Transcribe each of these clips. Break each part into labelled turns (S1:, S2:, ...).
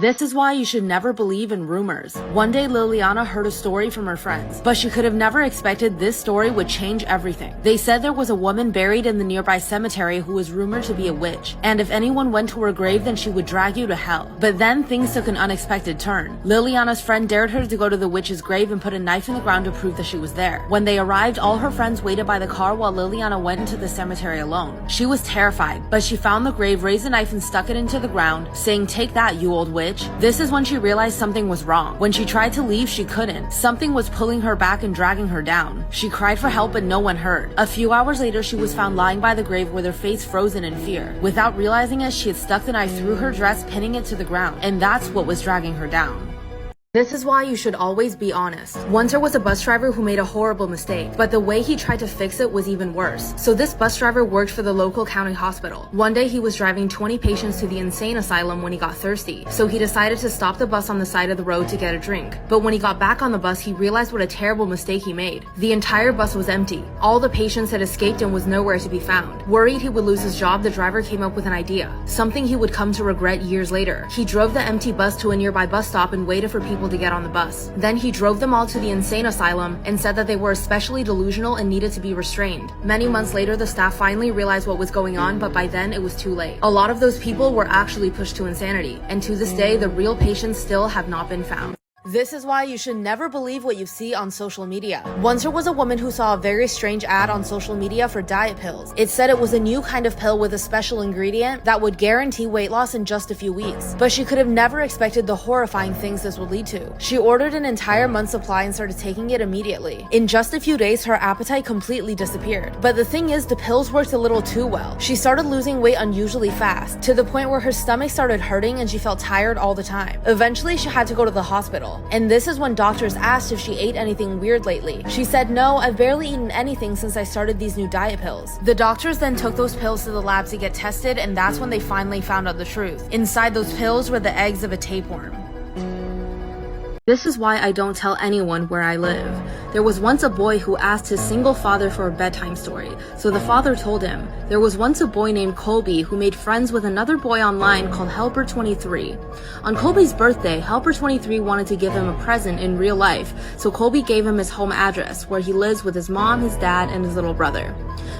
S1: This is why you should never believe in rumors. One day Liliana heard a story from her friends, but she could have never expected this story would change everything. They said there was a woman buried in the nearby cemetery who was rumored to be a witch, and if anyone went to her grave then she would drag you to hell. But then things took an unexpected turn. Liliana's friend dared her to go to the witch's grave and put a knife in the ground to prove that she was there. When they arrived, all her friends waited by the car while Liliana went into the cemetery alone. She was terrified, but she found the grave, raised a knife and stuck it into the ground, saying, "Take that, you old witch." This is when she realized something was wrong. When she tried to leave, she couldn't. Something was pulling her back and dragging her down. She cried for help, but no one heard. A few hours later, she was found lying by the grave with her face frozen in fear. Without realizing it, she had stuck the knife through her dress, pinning it to the ground, and that's what was dragging her down. This is why you should always be honest. Once there was a bus driver who made a horrible mistake, but the way he tried to fix it was even worse. So this bus driver worked for the local county hospital. One day he was driving 20 patients to the insane asylum when he got thirsty. So he decided to stop the bus on the side of the road to get a drink. But when he got back on the bus, he realized what a terrible mistake he made. The entire bus was empty. All the patients had escaped and was nowhere to be found. Worried he would lose his job, the driver came up with an idea. Something he would come to regret years later. He drove the empty bus to a nearby bus stop and waited for people to get on the bus. Then he drove them all to the insane asylum and said that they were especially delusional and needed to be restrained. Many months later, the staff finally realized what was going on, but by then it was too late. A lot of those people were actually pushed to insanity, and to this day, the real patients still have not been found. This is why you should never believe what you see on social media. Once there was a woman who saw a very strange ad on social media for diet pills. It said it was a new kind of pill with a special ingredient that would guarantee weight loss in just a few weeks. But she could have never expected the horrifying things this would lead to. She ordered an entire month's supply and started taking it immediately. In just a few days, her appetite completely disappeared. But the thing is, the pills worked a little too well. She started losing weight unusually fast, to the point where her stomach started hurting and she felt tired all the time. Eventually, she had to go to the hospital. And this is when doctors asked if she ate anything weird lately. She said, "No, I've barely eaten anything since I started these new diet pills." The doctors then took those pills to the lab to get tested, and that's when they finally found out the truth. Inside those pills were the eggs of a tapeworm. This is why I don't tell anyone where I live. There was once a boy who asked his single father for a bedtime story, so the father told him. There was once a boy named Colby who made friends with another boy online called Helper23. On Colby's birthday, Helper23 wanted to give him a present in real life, so Colby gave him his home address, where he lives with his mom, his dad, and his little brother.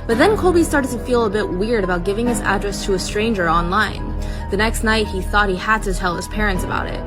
S1: But then Colby started to feel a bit weird about giving his address to a stranger online. The next night, he thought he had to tell his parents about it.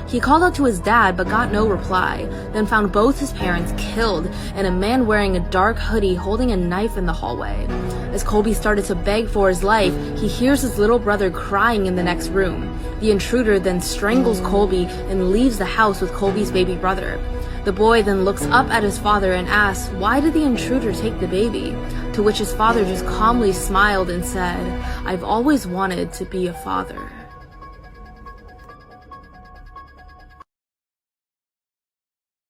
S1: He called out to his dad but got no reply, then found both his parents killed and a man wearing a dark hoodie holding a knife in the hallway. As Colby started to beg for his life, he hears his little brother crying in the next room. The intruder then strangles Colby and leaves the house with Colby's baby brother. The boy then looks up at his father and asks, "Why did the intruder take the baby?" To which his father just calmly smiled and said, "I've always wanted to be a father."